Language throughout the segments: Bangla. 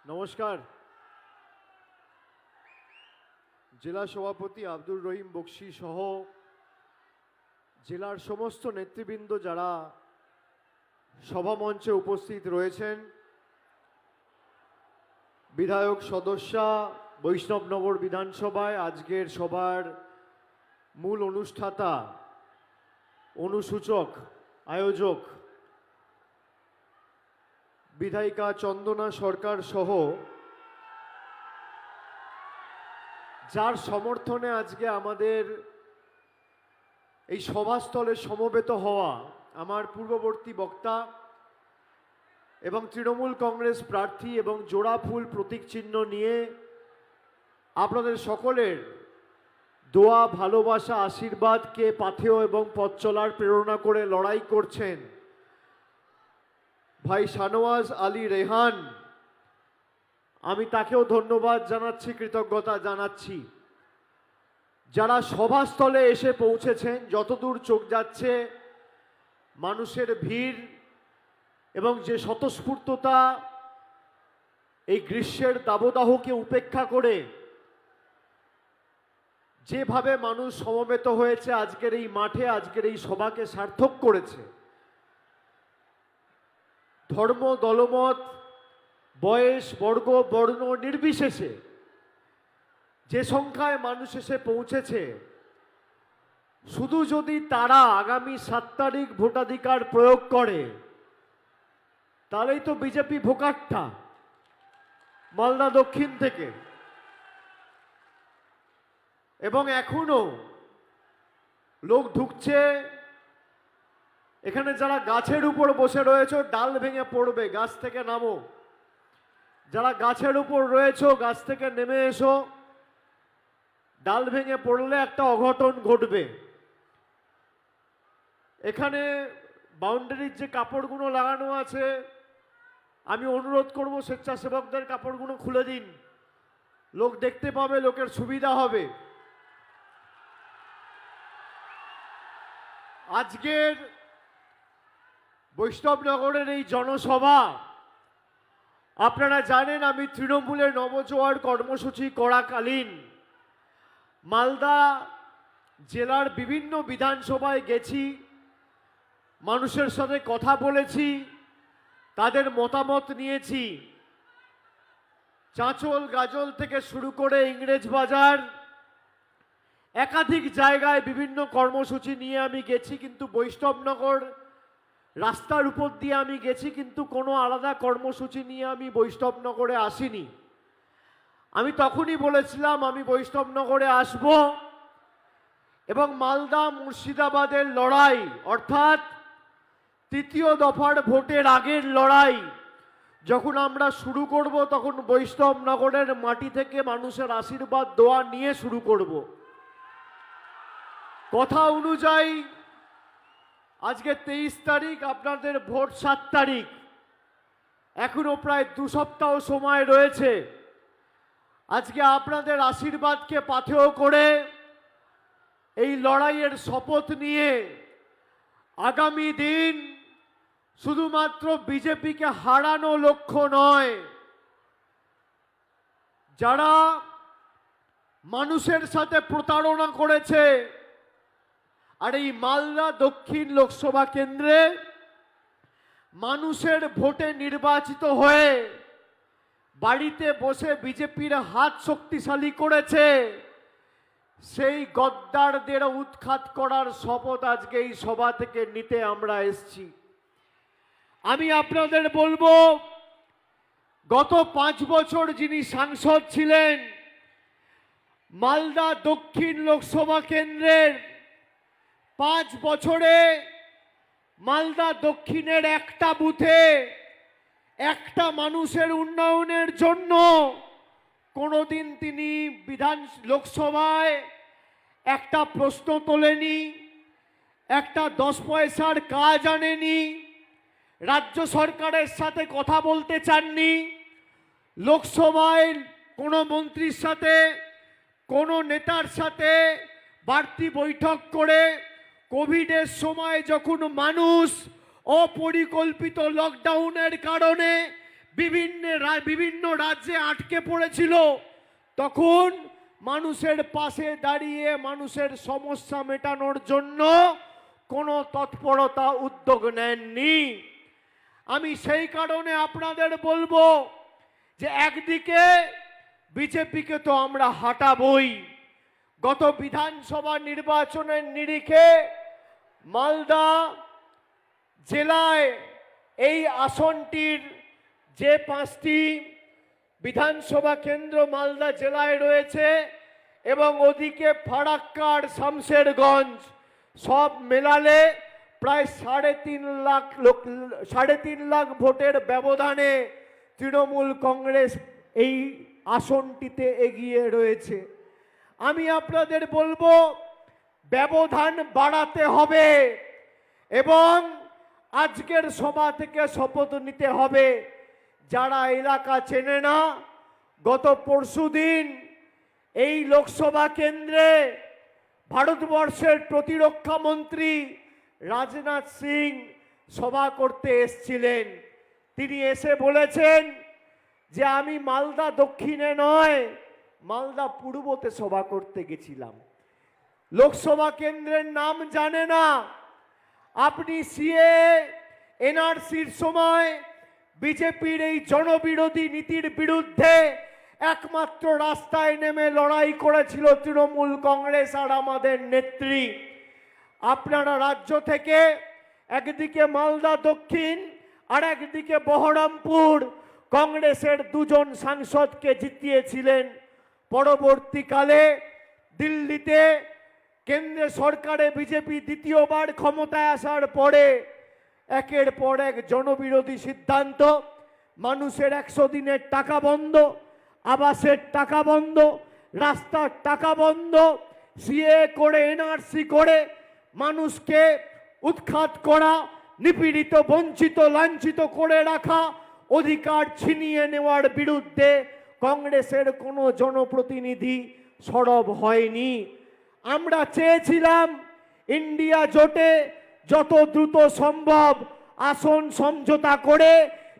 নমস্কার। জেলা সভাপতি আব্দুর রহিম বক্সি সহ জেলার সমস্ত নেতৃবৃন্দ যারা সভামঞ্চে উপস্থিত রয়েছেন, বিধায়ক সদস্যা, বৈষ্ণবনগর বিধানসভায় আজকের সভার মূল অনুষ্ঠাতা, অনুসূচক, আয়োজক বিধায়িকা চন্দনা সরকার সহ যার সমর্থনে আজকে আমাদের এই সভাস্থলে সমবেত হওয়া আমার পূর্ববর্তী বক্তা এবং তৃণমূল কংগ্রেস প্রার্থী এবং জোড়া ফুল প্রতীক চিহ্ন নিয়ে আপনাদের সকলের দোয়া, ভালোবাসা, আশীর্বাদকে পাথেয় এবং পথ চলার প্রেরণা করে লড়াই করছেন ভাই শাহনওয়াজ আলী রেহান, আমি তাকেও ধন্যবাদ জানাচ্ছি, কৃতজ্ঞতা জানাচ্ছি। যারা সভাস্থলে এসে পৌঁছেছেন, যতদূর চোখ যাচ্ছে মানুষের ভিড় এবং যে স্বতঃস্ফূর্ততা এই গ্রীষ্মের দাবদাহকে উপেক্ষা করে যেভাবে মানুষ সমবেত হয়েছে আজকের এই মাঠে, আজকের এই সভাকে সার্থক করেছে। ধর্ম, দলমত, বয়স, বর্গ, বর্ণ নির্বিশেষে যে সংখ্যায় মানুষ এসে পৌঁছেছে, শুধু যদি তারা আগামী 7 তারিখ ভোটাধিকার প্রয়োগ করে তাহলেই তো বিজেপি ভোকাট্টা মালদা দক্ষিণ থেকে। এবং এখনো লোক ঢুকছে। এখানে যারা গাছের উপর বসে রয়েছে ডাল ভেঙে পড়বে, গাছ থেকে নামো। যারা গাছের উপর রয়েছে গাছ থেকে নেমে এসো, ডাল ভেঙে পড়লে একটা অঘটন ঘটবে। এখানে বাউন্ডারির যে কাপড়গুলো লাগানো আছে, আমি অনুরোধ করব স্বেচ্ছাসেবকদের কাপড়গুলো খুলে দিন, লোক দেখতে পাবে, লোকের সুবিধা হবে। আজকের বৈষ্ণবনগরের এই জনসভা আপনারা জানেন, আমি তৃণমূলের নবজোয়ার কর্মসূচি করাকালীন মালদা জেলার বিভিন্ন বিধানসভায় গেছি, মানুষের সাথে কথা বলেছি, তাদের মতামত নিয়েছি। চাঁচল, গাজল থেকে শুরু করে ইংরেজবাজার একাধিক জায়গায় বিভিন্ন কর্মসূচি নিয়ে আমি গেছি, কিন্তু বৈষ্ণবনগর রাস্তার উপর দিয়ে আমি গেছি, কিন্তু কোনো আলাদা কর্মসূচি নিয়ে আমি বৈষ্ণবনগরে আসিনি। আমি তখনই বলেছিলাম আমি বৈষ্ণবনগরে আসব এবং মালদা মুর্শিদাবাদের লড়াই, অর্থাৎ তৃতীয় দফার ভোটের আগের লড়াই যখন আমরা শুরু করব, তখন বৈষ্ণবনগরের মাটি থেকে মানুষের আশীর্বাদ দোয়া নিয়ে শুরু করব। কথা অনুযায়ী আজকে 23 তারিখ, আপনাদের ভোট 7 তারিখ, এখনো প্রায় 2 সপ্তাহ সময় রয়েছে। আজকে আপনাদের আশীর্বাদকে পাথেয় করে এই লড়াইয়ের শপথ নিয়ে আগামী দিন শুধুমাত্র বিজেপিকে হারানো লক্ষ্য নয়, যারা মানুষের সাথে প্রতারণা করেছে, আর এই মালদা দক্ষিণ লোকসভা কেন্দ্রে মানুষের ভোটে নির্বাচিত হয়ে বাড়িতে বসে বিজেপির হাত শক্তিশালী করেছে, সেই গদ্দারদের উৎখাত করার শপথ আজকে এই সভা থেকে নিতে আমরা এসেছি। আমি আপনাদের বলবো, গত 5 বছর যিনি সাংসদ ছিলেন মালদা দক্ষিণ লোকসভা কেন্দ্রের, 5 বছরে মালদা দক্ষিণের একটা বুথে একটা মানুষের উন্নয়নের জন্য কোনোদিন তিনি লোকসভায় একটা প্রশ্ন তোলেনি, একটা 10 পয়সার কাজ আনেনি, রাজ্য সরকারের সাথে কথা বলতে চাননি, লোকসভায় কোনো মন্ত্রীর সাথে, কোনো নেতার সাথে বাড়তি বৈঠক করে কোভিডের সময় যখন মানুষ অপরিকল্পিত লকডাউনের কারণে বিভিন্ন রাজ্যে আটকে পড়েছিল, তখন মানুষের পাশে দাঁড়িয়ে মানুষের সমস্যা মেটানোর জন্য কোনো তৎপরতা উদ্যোগ নেননি। আমি সেই কারণে আপনাদের বলবো যে একদিকে বিজেপিকে তো আমরা হাঁটাবই। গত বিধানসভা নির্বাচনের নিরিখে মালদা জেলায় এই আসনটির যে 5টি বিধানসভা কেন্দ্র মালদা জেলায় রয়েছে এবং ওদিকে ফারাক্কার, শামশেরগঞ্জ সব মেলালে প্রায় 3.5 লাখ ভোটের ব্যবধানে তৃণমূল কংগ্রেস এই আসনটিতে এগিয়ে রয়েছে। আমি আপনাদের বলবো ব্যবধান বাড়াতে হবে এবং আজকের সভা থেকে শপথ নিতে হবে। যারা এলাকা চেনে না, গত পরশুদিন এই লোকসভা কেন্দ্রে ভারতবর্ষের প্রতিরক্ষা মন্ত্রী রাজনাথ সিং সভা করতে এসেছিলেন। তিনি এসে বলেছেন যে আমি মালদা দক্ষিণে নয়, মালদা পূর্বতে সভা করতে গেছিলাম। লোকসভা কেন্দ্রের নাম জানে না। আপনি সিএ এনআরসির সময় বিজেপির এই জনবিরোধী নীতির বিরুদ্ধে একমাত্র রাস্তায় নেমে লড়াই করেছিল তৃণমূল কংগ্রেস আর আমাদের নেত্রী। আপনারা রাজ্য থেকে একদিকে মালদা দক্ষিণ আর একদিকে বহরমপুর কংগ্রেসের 2 জন সাংসদকে জিতিয়েছিলেন। পরবর্তীকালে দিল্লিতে কেন্দ্র সরকারে বিজেপি দ্বিতীয়বার ক্ষমতায় আসার পরে একের পর এক জনবিরোধী সিদ্ধান্ত, মানুষের 100 দিনের টাকা বন্ধ, আবাসের টাকা বন্ধ, রাস্তার টাকা বন্ধ, সিএ করে এনআরসি করে মানুষকে উৎখাত করা, নিপীড়িত, বঞ্চিত, লাঞ্ছিত করে রাখা, অধিকার ছিনিয়ে নেওয়ার বিরুদ্ধে কংগ্রেসের কোনো জনপ্রতিনিধি সরব হয়নি। আমরা চেয়েছিলাম ইন্ডিয়া জোটে যত দ্রুত সম্ভব আসন সমঝোতা করে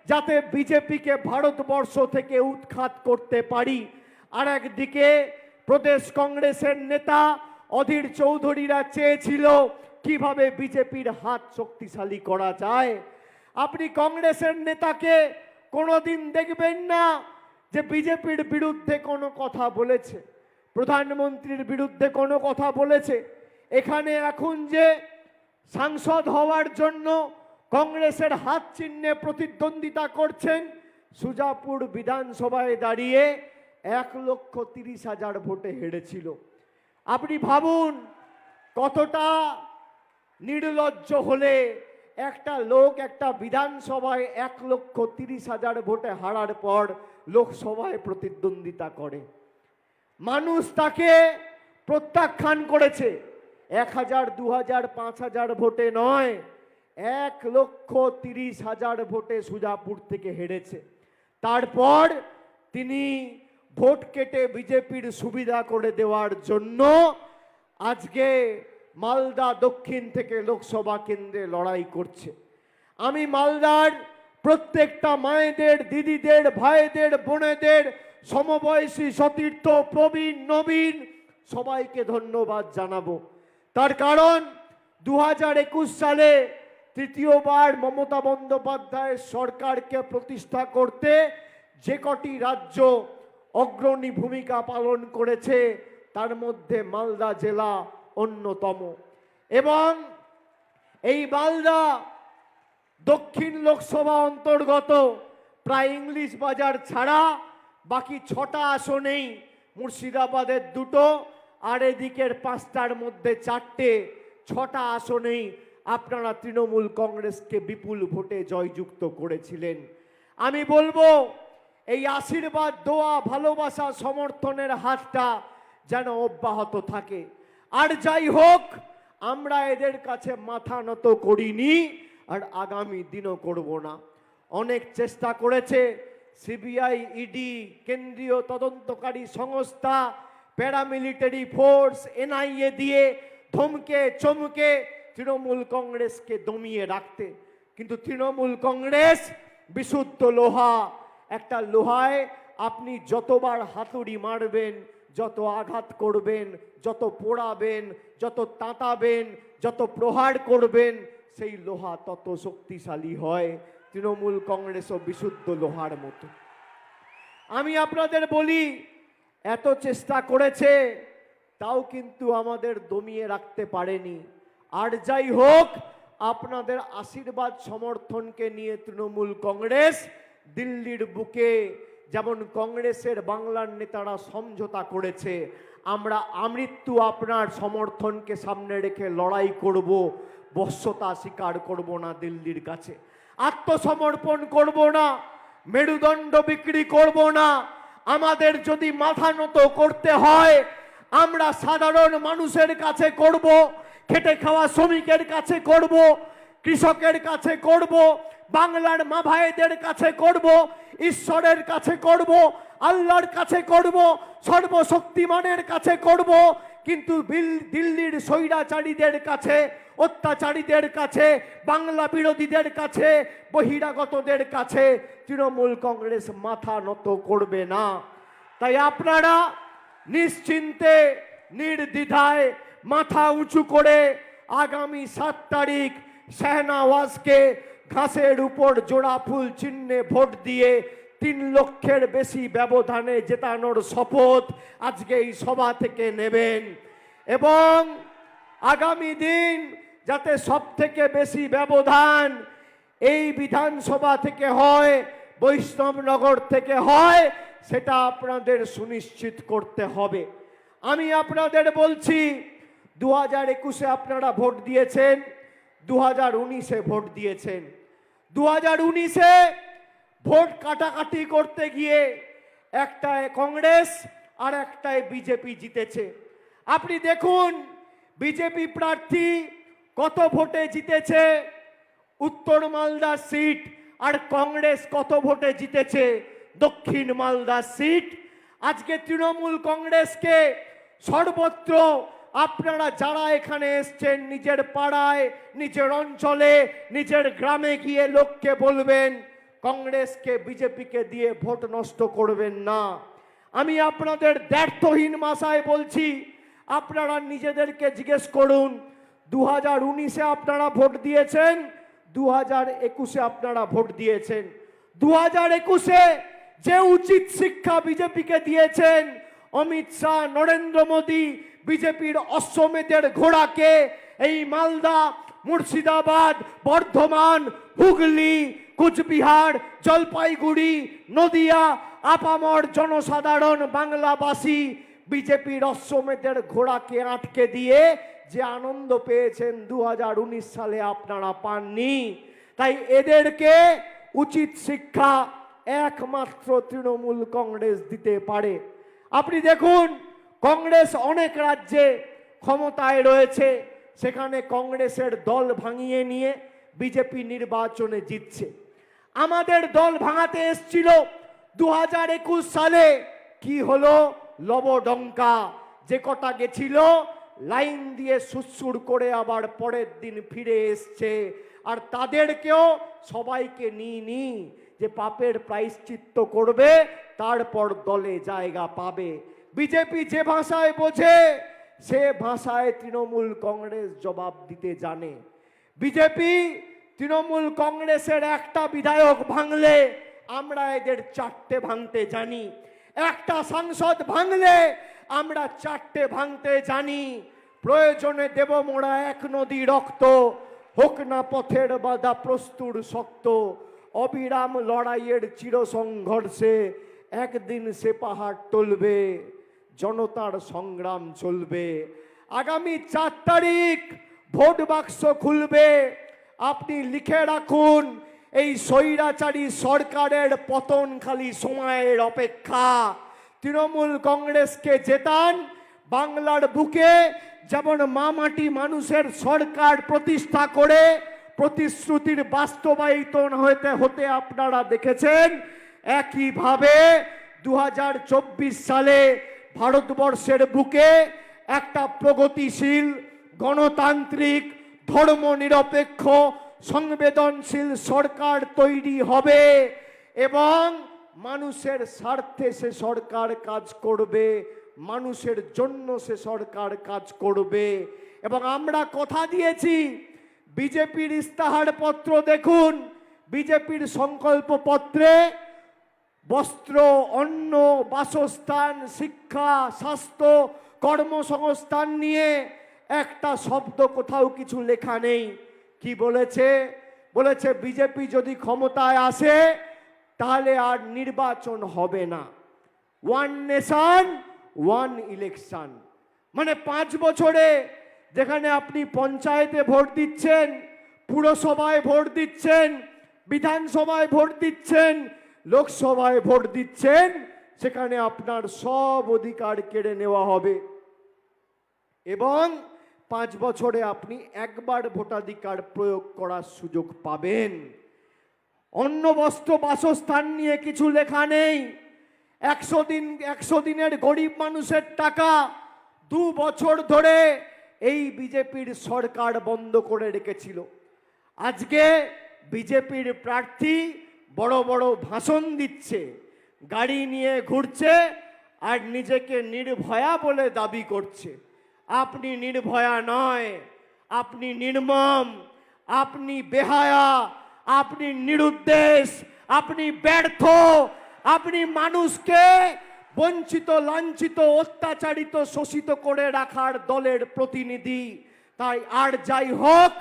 যাতে বিজেপিকে ভারতবর্ষ থেকে উৎখাত করতে পারি। আর একদিকে প্রদেশ কংগ্রেসের নেতা অধীর চৌধুরীরা চেয়েছিল কিভাবে বিজেপির হাত শক্তিশালী করা যায়। আপনি কংগ্রেসের নেতাকে কোনোদিন দেখবেন না যে বিজেপির বিরুদ্ধে কোনো কথা বলেছে, প্রধানমন্ত্রীর বিরুদ্ধে কোনো কথা বলেছে। এখানে এখন যে সাংসদ হওয়ার জন্য কংগ্রেসের হাত চিহ্নে প্রতিদ্বন্দ্বিতা করছেন, সুজাপুর বিধানসভায় দাঁড়িয়ে 1,30,000 ভোটে হেরেছিল। আপনি ভাবুন কতটা নির্লজ্জ হলে একটা লোক একটা বিধানসভায় 1,30,000 ভোটে হারার পর লোকসভায় প্রতিদ্বন্দ্বিতা করে। মানুষ তাকে প্রত্যাখ্যান করেছে 1,000, 2,000, 5,000 ভোটে নয়, 1,30,000 ভোটে সুজাপুর থেকে হেরেছে। তারপর তিনি ভোট কেটে বিজেপির সুবিধা করে দেওয়ার জন্য আজকে মালদা দক্ষিণ থেকে লোকসভা কেন্দ্রে লড়াই করছে। আমি মালদার প্রত্যেকটা মায়েদের, দিদিদের, ভাইদের, বোনেদের, সমবয়সী, সতীর্থ, প্রবীণ, নবীন সবাইকে ধন্যবাদ জানাবো। তার কারণ 2021 সালে তৃতীয়বার মমতা বন্দ্যোপাধ্যায়ের সরকারকে প্রতিষ্ঠা করতে যে কটি রাজ্য অগ্রণী ভূমিকা পালন করেছে তার মধ্যে মালদা জেলা অন্যতম। এবং এই মালদা দক্ষিণ লোকসভা অন্তর্গত প্রায় ইংলিশ বাজার ছাড়া বাকি 6টা আসনেই, মুর্শিদাবাদের 2টো আর এদিকের 5টার মধ্যে 4টে, 6টা আসনেই আপনারা তৃণমূল কংগ্রেসকে বিপুল ভোটে জয়যুক্ত করেছিলেন। আমি বলবো এই আশীর্বাদ, দোয়া, ভালোবাসা, সমর্থনের হাতটা যেন অব্যাহত থাকে। আর যাই হোক, আমরা এদের কাছে মাথা নত করিনি আর আগামী দিনও করব না। অনেক চেষ্টা করেছে সিবিআই, ইডি, কেন্দ্রীয় তদন্তকারী সংস্থা, প্যারামিলিটারি ফোর্স, এনআইএ দিয়ে ধমকে চমকে তৃণমূল কংগ্রেসকে দমিয়ে রাখতে, কিন্তু তৃণমূল কংগ্রেস বিশুদ্ধ লোহা, একটা লোহায় আপনি যতবার হাতুড়ি মারবেন, যত আঘাত করবেন, যত পোড়াবেন, যত তাঁতাবেন, যত প্রহার করবেন, সেই লোহা তত শক্তিশালী হয়। তৃণমূল কংগ্রেসও বিশুদ্ধ লোহার মতো। আমি আপনাদের বলি, এত চেষ্টা করেছে, তাও কিন্তু আমাদের দমিয়ে রাখতে পারেনি। আর যাই হোক, আপনাদের আশীর্বাদ সমর্থনকে নিয়ে তৃণমূল কংগ্রেস দিল্লির বুকে যেমন কংগ্রেসের বাংলার নেতারা সমঝোতা করেছে, আমরা আমৃত্যু আপনার সমর্থনকে সামনে রেখে লড়াই করব, বশ্যতা স্বীকার করব না দিল্লির কাছে, আত্মসমর্পণ করব না, মেরুদণ্ড বিক্রি করব না। আমাদের যদি মাথা নত করতে হয়, আমরা সাধারণ মানুষের কাছে করব, খেটে খাওয়া শ্রমিকের কাছে করব, কৃষকের কাছে করব, বাংলার মা ভাইদের কাছে করব, ঈশ্বরের কাছে করব, আল্লাহর কাছে করব, সর্বশক্তিমানের কাছে করব। কিন্তু দিল্লির স্বৈরাচারীদের কাছে, অত্যাচারীদের কাছে, বাংলা বিরোধীদের কাছে, বহিরাগতদের কাছে তৃণমূল কংগ্রেস মাথা নত করবে না। তাই আপনারা নিশ্চিন্তে, নির্দ্বিধায়, মাথা উঁচু করে আগামী 7 তারিখ শাহনওয়াজকে ঘাসের উপর জোড়া ফুল চিহ্নে ভোট দিয়ে 3 লক্ষের বেশি ব্যবধানে জেতানোর শপথ আজকে এই সভা থেকে নেবেন। এবং আগামী দিন যাতে সব থেকে বেশি ব্যবধান এই বিধানসভা থেকে হয়, বৈষ্ণবনগর থেকে হয়, সেটা আপনাদের সুনিশ্চিত করতে হবে। আমি আপনাদের বলছি, 2021-এ আপনারা ভোট দিয়েছেন, 2019-এ ভোট দিয়েছেন। 2019-এ ভোট কাটাকাটি করতে গিয়ে একটায় কংগ্রেস আর একটায় বিজেপি জিতেছে। আপনি দেখুন বিজেপি প্রার্থী কত ভোটে জিতেছে উত্তর মালদা সিট, আর কংগ্রেস কত ভোটে জিতেছে দক্ষিণ মালদা সিট। আজকে তৃণমূল কংগ্রেসকে সর্বত্র আপনারা যারা এখানে এসছেন, নিজের পাড়ায়, নিজের অঞ্চলে, নিজের গ্রামে গিয়ে লোককে বলবেন কংগ্রেসকে, বিজেপিকে দিয়ে ভোট নষ্ট করবেন না। আমি আপনাদের দ্ব্যর্থহীন ভাষায় বলছি, আপনারা নিজেদেরকে জিজ্ঞেস করুন, 2019-এ আপনারা ভোট দিয়েছেন, 2021-এ আপনারা ভোট দিয়েছেন। 2021-এ যে উচিত শিক্ষা বিজেপিকে দিয়েছেন অমিত শাহ, নরেন্দ্র মোদী, বিজেপির অশ্বমেধের ঘোড়াকে এই মালদা, মুর্শিদাবাদ, বর্ধমান, হুগলি, কুচবিহার, জলপাইগুড়ি, নদিয়া, আপামর জনসাধারণ বাংলাবাসী বিজেপির অশ্বমেধের ঘোড়াকে আটকে দিয়ে যে আনন্দ পেয়েছেন 2019 সালে আপনারা পাননি। তাই এদেরকে উচিত শিক্ষা একমাত্র তৃণমূল কংগ্রেস দিতে পারে। আপনি দেখুন কংগ্রেস অনেক রাজ্যে ক্ষমতায় রয়েছে, সেখানে কংগ্রেসের দল ভাঙিয়ে নিয়ে বিজেপি নির্বাচনে জিতছে। আমাদের দল ভাঙাতে এসছিল 2021 সালে, কি হলো? লবডঙ্কা, যে কটা গেছিল লাইন দিয়ে সুসুর করে আবার পরের দিন ফিরে এসছে। আর তাদেরকেও সবাইকে নিয়ে যে পাপের প্রায়শ্চিত্ত করবে, তারপর দলে জায়গা পাবে। বিজেপি যে ভাষায় বোঝে সে ভাষায় তৃণমূল কংগ্রেস জবাব দিতে জানে। বিজেপি তৃণমূল কংগ্রেসের একটা বিধায়ক ভাঙলে আমরা এদের 4টে ভাঙতে জানি, একটা সাংসদ ভাঙলে আমরা 4টে ভাঙতে জানি। প্রয়োজনে দেব মোরা 1 নদী রক্ত, হোক না পথের বাধা প্রস্তুর শক্ত। অবিরাম লড়াইয়ের চির সংঘর্ষে একদিন সে পাহাড় টলবে, জনতার সংগ্রাম চলবে। আগামী 4 তারিখ ভোট বাক্স খুলবে। আপনি লিখে রাখুন, এই স্বৈরাচারী সরকারের পতন খালি সময়ের অপেক্ষা। তৃণমূল কংগ্রেসকে জেতান, বাংলার বুকে যেমন মামাটি মানুষের সরকার প্রতিষ্ঠা করে প্রতিশ্রুতির বাস্তবায়িত হতে আপনারা দেখেছেন, একইভাবে 2024 সালে ভারতবর্ষের বুকে একটা প্রগতিশীল, গণতান্ত্রিক, ধর্মনিরপেক্ষ, সংবেদনশীল সরকার তৈরি হবে এবং মানুষের স্বার্থে সে সরকার কাজ করবে, মানুষের জন্য সে সরকার কাজ করবে। এবং আমরা কথা দিয়েছি, বিজেপির ইস্তাহার পত্র দেখুন, বিজেপির সংকল্প পত্রে বস্ত্র, অন্ন, বাসস্থান, শিক্ষা, স্বাস্থ্য, কর্মসংস্থান নিয়ে একটা শব্দ কোথাও কিছু লেখা নেই। কি বলেছে? বলেছে বিজেপি যদি ক্ষমতায় আসে তাহলে আর নির্বাচন হবে না, ওয়ান নেশন ওয়ান ইলেকশন। মানে 5 বছরে যেখানে আপনি পঞ্চায়েতে ভোট দিচ্ছেন, পুরসভায় ভোট দিচ্ছেন, বিধানসভায় ভোট দিচ্ছেন, লোকসভায় ভোট দিচ্ছেন, সেখানে আপনার সব অধিকার কেড়ে নেওয়া হবে এবং 5 বছরে আপনি একবার ভোটাধিকার প্রয়োগ করার সুযোগ পাবেন। অন্ন, বস্ত্র, বাসস্থান নিয়ে কিছু লেখা নেই। 100 দিনের গরিব মানুষের টাকা 2 বছর ধরে এই বিজেপির সরকার বন্ধ করে রেখেছিল। আজকে বিজেপির প্রার্থী বড় বড় ভাষণ দিচ্ছে, গাড়ি নিয়ে ঘুরছে আর নিজেকে নির্ভয়া বলে দাবি করছে। আপনি নির্ভয়া নয়, আপনি নির্মম, আপনি বেহায়া, আপনি নিরুদ্দেশ, আপনি ব্যর্থ, আপনি মানুষকে বঞ্চিত, লাঞ্ছিত, অত্যাচারিত, শোষিত করে রাখার দলের প্রতিনিধি। তাই আর যাই হোক,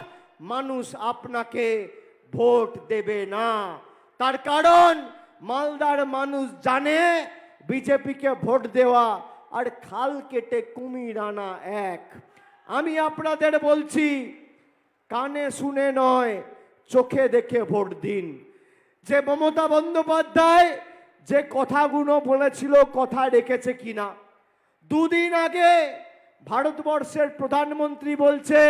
মানুষ আপনাকে ভোট দেবে না। তার কারণ মালদার মানুষ জানে বিজেপিকে ভোট দেওয়া আর খাল কেটে কুমির আনা এক। আমি আপনাদের বলছি, কানে শুনে নয়, চোখে দেখে ভোট দিন। যে মমতা বন্দ্যোপাধ্যায় যে কথাগুলো বলেছিল কথা রেখেছে কিনা। 2 দিন আগে ভারতবর্ষের প্রধানমন্ত্রী বলছে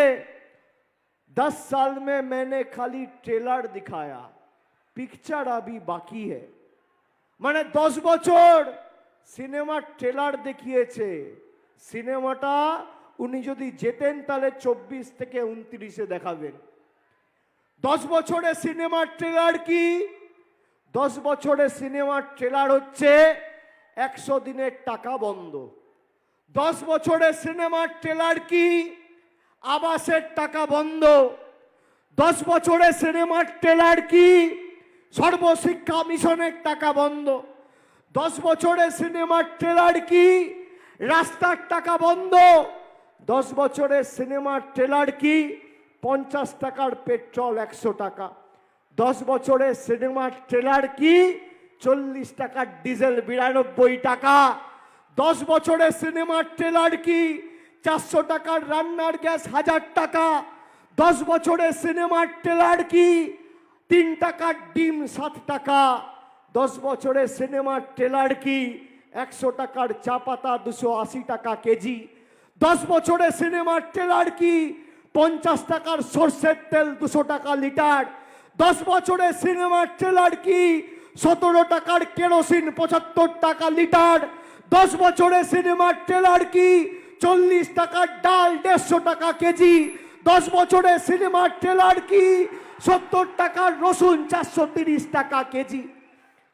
10 साल में मैंने खाली ट्रेलर दिखाया, पिक्चर अभी बाकी है। মানে 10 বছর সিনেমার ট্রেলার দেখিয়েছে। সিনেমাটা উনি যদি যেতেন তাহলে 24 থেকে 29-এ দেখাবেন। 10 বছরের সিনেমার ট্রেলার কি? 10 বছরের সিনেমার ট্রেলার হচ্ছে 100 দিনের টাকা বন্ধ। 10 বছরের সিনেমার ট্রেলার কি? আবাসের টাকা বন্ধ। 10 বছরের সিনেমার ট্রেলার কি? সর্বশিক্ষা মিশনের টাকা বন্ধ। 10 বছরের সিনেমার ট্রেলার কি? রাস্তার টাকা বন্ধ। 10 বছরের সিনেমার ট্রেলার কি? 50 টাকার পেট্রোল 100 টাকা। 10 বছরের সিনেমার ট্রেলার কি? 40 টাকার ডিজেল 92 টাকা। 10 বছরের সিনেমার ট্রেলার কি? 400 টাকার রান্নার গ্যাস 1000 টাকা। 10 বছরের সিনেমার ট্রেলার কি? 3 টাকার ডিম 7 টাকা। 10 বছরের সিনেমার ট্রেলার কি? 100 টাকার চা পাতা 280 টাকা কেজি। 10 বছরের সিনেমার ট্রেলার কি? 50 টাকার সরষের তেল 200 টাকা লিটার। 10 বছরের সিনেমার ট্রেলার কি? 17 টাকার কেরোসিন 75 টাকা লিটার। 10 বছরের সিনেমার ট্রেলার কি? 40 টাকার ডাল 150 টাকা কেজি। 10 বছরের সিনেমার ট্রেলার কি? 70 টাকার রসুন 430 টাকা কেজি।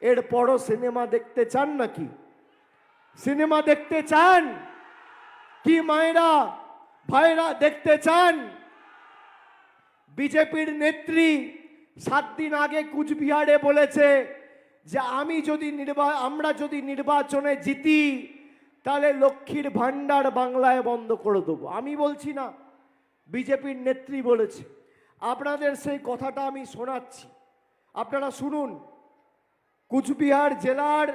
এরপরও সিনেমা দেখতে চান নাকি? সিনেমা দেখতে চান কি মায়েরা, ভাইরা দেখতে চান? বিজেপির নেত্রী 7 দিন আগে কুচবিহারে বলেছে যে আমরা যদি নির্বাচনে জিতি তাহলে লক্ষ্মীর ভান্ডার বাংলায় বন্ধ করে দেবো। আমি বলছি না, বিজেপির নেত্রী বলেছে। আপনাদের সেই কথাটা আমি শোনাচ্ছি, আপনারা শুনুন। কুচবিহার জেলার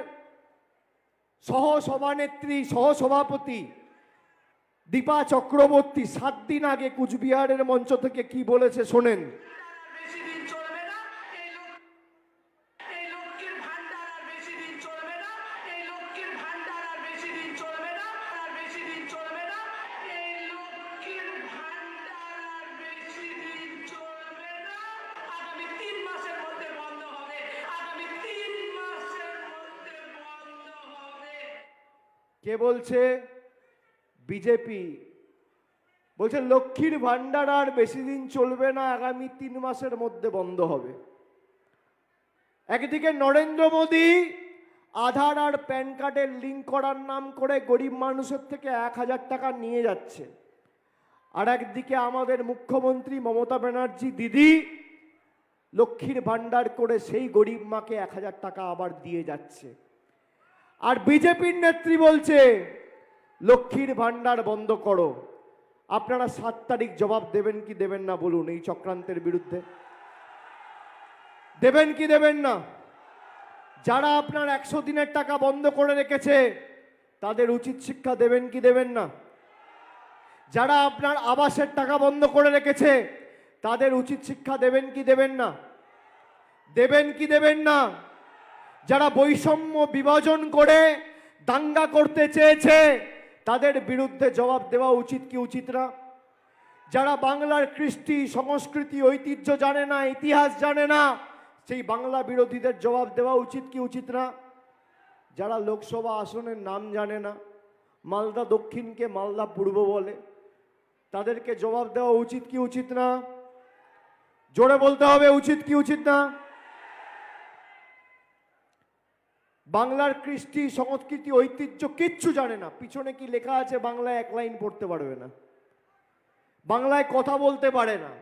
সহসভানেত্রী, সহসভাপতি দীপা চক্রবর্তী 7 দিন আগে কুচবিহারের মঞ্চ থেকে কি বলেছে শোনেন। কে বলছে? বিজেপি বলছে লক্ষ্মীর ভান্ডার আর বেশি দিন চলবে না, আগামী 3 মাসের মধ্যে বন্ধ হবে। একদিকে নরেন্দ্র মোদী আধার আর প্যান কার্ডের লিঙ্ক করার নাম করে গরিব মানুষের থেকে 1,000 টাকা নিয়ে যাচ্ছে। আর একদিকে আমাদের মুখ্যমন্ত্রী মমতা ব্যানার্জি দিদি লক্ষ্মীর ভাণ্ডার করে সেই গরিব মাকে 1,000 টাকা আবার দিয়ে যাচ্ছে। আর বিজেপির নেত্রী বলছে লক্ষ্মীর ভাণ্ডার বন্ধ করো। আপনারা 7 তারিখ জবাব দেবেন কি দেবেন না বলুন এই চক্রান্তের বিরুদ্ধে? দেবেন কি দেবেন না? যারা আপনার 100 দিনের টাকা বন্ধ করে রেখেছে তাদের উচিত শিক্ষা দেবেন কি দেবেন না? যারা আপনার আবাসের টাকা বন্ধ করে রেখেছে তাদের উচিত শিক্ষা দেবেন কি দেবেন না? দেবেন কি দেবেন না? যারা বৈষম্য বিভাজন করে দাঙ্গা করতে চেয়েছে তাদের বিরুদ্ধে জবাব দেওয়া উচিত কি উচিত না? যারা বাংলার কৃষ্টি সংস্কৃতি ঐতিহ্য জানে না, ইতিহাস জানে না, সেই বাংলা বিরোধীদের জবাব দেওয়া উচিত কি উচিত না? যারা লোকসভা আসনের নাম জানে না, মালদা দক্ষিণকে মালদা পূর্ব বলে, তাদেরকে জবাব দেওয়া উচিত কি উচিত না? জোরে বলতে হবে, উচিত কি উচিত না? বাংলার কৃষ্টি সংস্কৃতি ঐতিহ্য কিচ্ছু জানে না, পিছনে কি লেখা আছে বাংলায় 1 লাইন পড়তে পারবে না, বাংলায় কথা বলতে পারে না,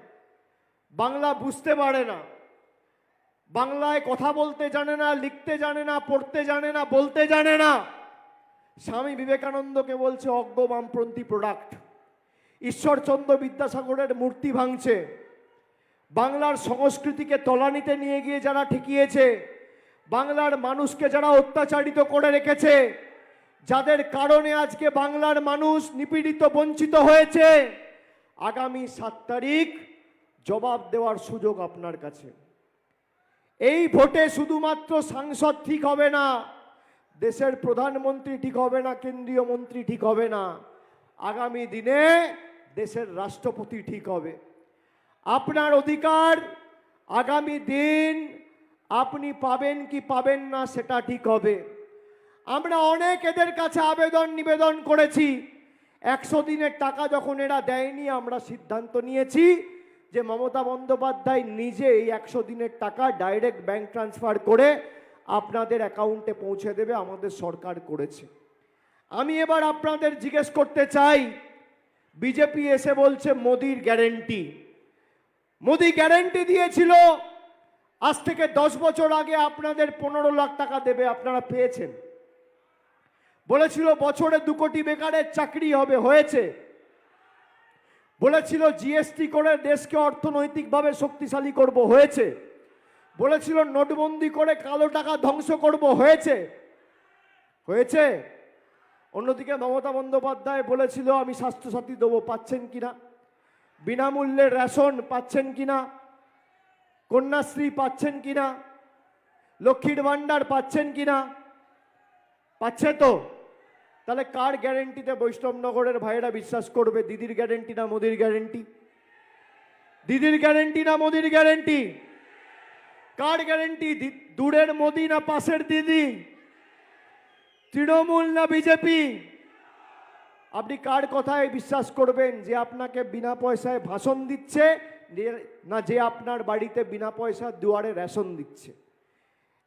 বাংলা বুঝতে পারে না, বাংলায় কথা বলতে জানে না, লিখতে জানে না, পড়তে জানে না, বলতে জানে না। স্বামী বিবেকানন্দকে বলছে অজ্ঞ বামপন্থী প্রোডাক্ট। ঈশ্বরচন্দ্র বিদ্যাসাগরের মূর্তি ভাঙছে। বাংলার সংস্কৃতিকে তলানিতে নিয়ে গিয়ে যারা ঠেকিয়েছে, বাংলার মানুষকে যারা অত্যাচারিত করে রেখেছে, যাদের কারণে আজকে বাংলার মানুষ নিপীড়িত বঞ্চিত হয়েছে, আগামী 7 তারিখ জবাব দেওয়ার সুযোগ আপনার কাছে। এই ভোটে শুধুমাত্র সাংসদ ঠিক হবে না, দেশের প্রধানমন্ত্রী ঠিক হবে না, কেন্দ্রীয় মন্ত্রী ঠিক হবে না, আগামী দিনে দেশের রাষ্ট্রপতি ঠিক হবে। আপনার অধিকার আগামী দিন আপনি পাবেন কি পাবেন না সেটা ঠিক হবে। আমরা অনেক এদের কাছে আবেদন নিবেদন করেছি। 100 দিনের টাকা যখন এরা দেয়নি, আমরা সিদ্ধান্ত নিয়েছি যে মমতা বন্দ্যোপাধ্যায় নিজে এই 100 দিনের টাকা ডাইরেক্ট ব্যাংক ট্রান্সফার করে আপনাদের অ্যাকাউন্টে পৌঁছে দেবে, আমাদের সরকার করেছে। আমি এবার আপনাদের জিজ্ঞেস করতে চাই, বিজেপি এসে বলছে মোদির গ্যারেন্টি। মোদি গ্যারেন্টি দিয়েছিল আজ থেকে 10 বছর আগে আপনাদের 15 লাখ টাকা দেবে, আপনারা পেয়েছেন। বলেছিল বছরে 2 কোটি বেকারের চাকরি হবে, হয়েছে। বলেছিল জিএসটি করে দেশকে অর্থনৈতিকভাবে শক্তিশালী করব, হয়েছে। বলেছিল নোটবন্দি করে কালো টাকা ধ্বংস করব, হয়েছে। হয়েছে। অন্যদিকে মমতা বন্দ্যোপাধ্যায় বলেছিল আমি স্বাস্থ্যসাথী দেবো, পাচ্ছেন কিনা? বিনামূল্যে রেশন পাচ্ছেন কিনা? কন্যাশ্রী পাচ্ছেন কিনা? লক্ষ্মীর ভাণ্ডার পাচ্ছেন কিনা? পাচ্ছে তো? তাহলে কার গ্যারেন্টিতে বৈষ্ণবনগরের ভাইরা বিশ্বাস করবে? দিদির গ্যারেন্টি না মোদির গ্যারেন্টি? দিদির গ্যারেন্টি না মোদির গ্যারেন্টি? কার গ্যারেন্টি? দূরের মোদি না পাশের দিদি? তৃণমূল না বিজেপি? আপনি কার কথায় বিশ্বাস করবেন? যে আপনাকে বিনা পয়সায় ভাষণ দিচ্ছে, না যে আপনার বাড়িতে বিনা পয়সা দুয়ারে রেশন দিচ্ছে?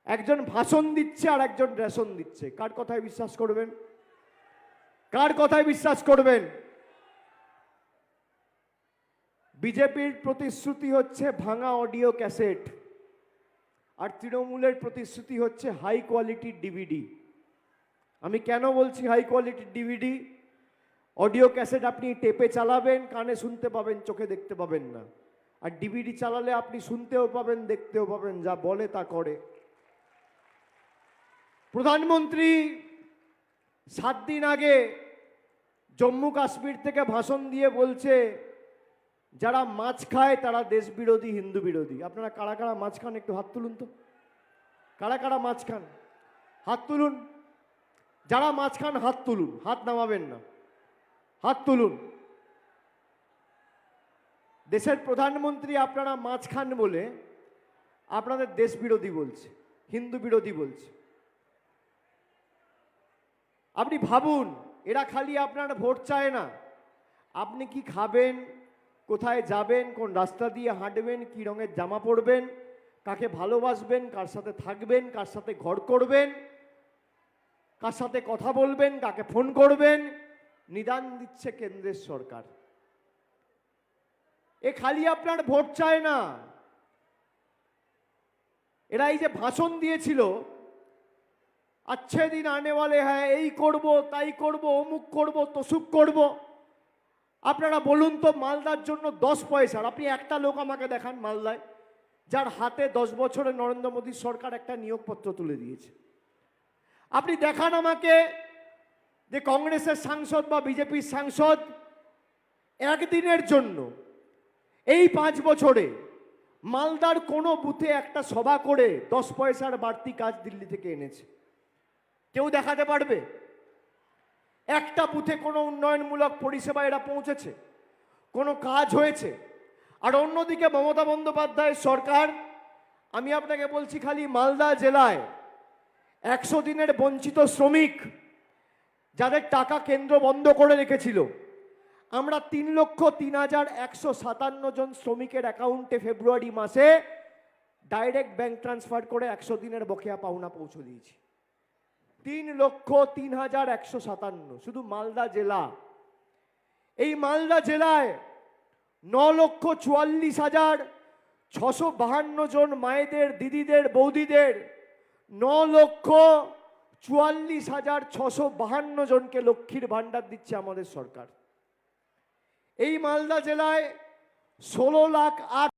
একজন ভাষণ দিচ্ছে আর একজন রেশন দিচ্ছে, কার কথায় বিশ্বাস করবেন? কার কথায় বিশ্বাস করবেন? বিজেপির প্রতিশ্রুতি হচ্ছে ভাঙা অডিও ক্যাসেট, আর তৃণমূলের প্রতিশ্রুতি হচ্ছে হাই কোয়ালিটির ডিভিডি। আমি কেন বলছি হাই কোয়ালিটির ডিভিডি? অডিও ক্যাসেট আপনি টেপে চালাবেন, কানে শুনতে পাবেন, চোখে দেখতে পাবেন না। আর ডিভিডি চালালে আপনি শুনতেও পাবেন, দেখতেও পাবেন, যা বলে তা করে। প্রধানমন্ত্রী 7 দিন আগে জম্মু কাশ্মীর থেকে ভাষণ দিয়ে বলছে যারা মাছ খায় তারা দেশ বিরোধী, হিন্দু বিরোধী। আপনারা কারা কারা মাছ খান একটু হাত তুলুন তো। কারা কারা মাছ খান হাত তুলুন। যারা মাছ খান হাত তুলুন, হাত নামাবেন না, হাত তুলুন। দেশের প্রধানমন্ত্রী আপনারা মাছ খান বলে আপনাদের দেশ বিরোধী বলছে, হিন্দু বিরোধী বলছে। আপনি ভাবুন, এরা খালি আপনার ভোট চায় না, আপনি কি খাবেন, কোথায় যাবেন, কোন রাস্তা দিয়ে হাঁটবেন, কি রঙের জামা পরবেন, কাকে ভালোবাসবেন, কার সাথে থাকবেন, কার সাথে ঘর করবেন, কার সাথে কথা বলবেন, কাকে ফোন করবেন, নিদান দিচ্ছে কেন্দ্রের সরকার। এ খালি আপনার ভোট চায় না, এরা এই যে ভাষণ দিয়েছিল, আচ্ছে দিন আনে ওয়ালে হ্যাঁ, এই করব তাই করব, অমুক করব তসুক করব। আপনারা বলুন তো, মালদার জন্য 10 পয়সার আপনি একটা লোক আমাকে দেখান মালদায় যার হাতে 10 বছরে নরেন্দ্র মোদীর সরকার একটা নিয়োগপত্র তুলে দিয়েছে। আপনি দেখান আমাকে যে কংগ্রেসের সাংসদ বা বিজেপির সাংসদ একদিনের জন্য এই 5 বছরে মালদার কোনো বুথে একটা সভা করে 10 পয়সার বাড়তি কাজ দিল্লি থেকে এনেছে। কেউ দেখাতে পারবে? একটা বুথে কোনো উন্নয়নমূলক পরিষেবা এরা পৌঁছেছে, কোনো কাজ হয়েছে? আর অন্যদিকে মমতা বন্দ্যোপাধ্যায়ের সরকার, আমি আপনাকে বলছি, খালি মালদা জেলায় 100 দিনের বঞ্চিত শ্রমিক যাদের টাকা কেন্দ্র বন্ধ করে রেখেছিল, আমরা 3,03,157 জন শ্রমিকের অ্যাকাউন্টে ফেব্রুয়ারি মাসে ডাইরেক্ট ব্যাংক ট্রান্সফার করে 100 দিনের বকেয়া পাওনা পৌঁছে দিয়েছি। 3,03,157 শুধু মালদা জেলা। এই মালদা জেলায় 9,44,652 জন মায়েদের, দিদিদের, বৌদিদের, 9,44,652 জনকে লক্ষ্মীর ভাণ্ডার দিচ্ছে আমাদের সরকার। এই মালদা জেলায় 16,08,000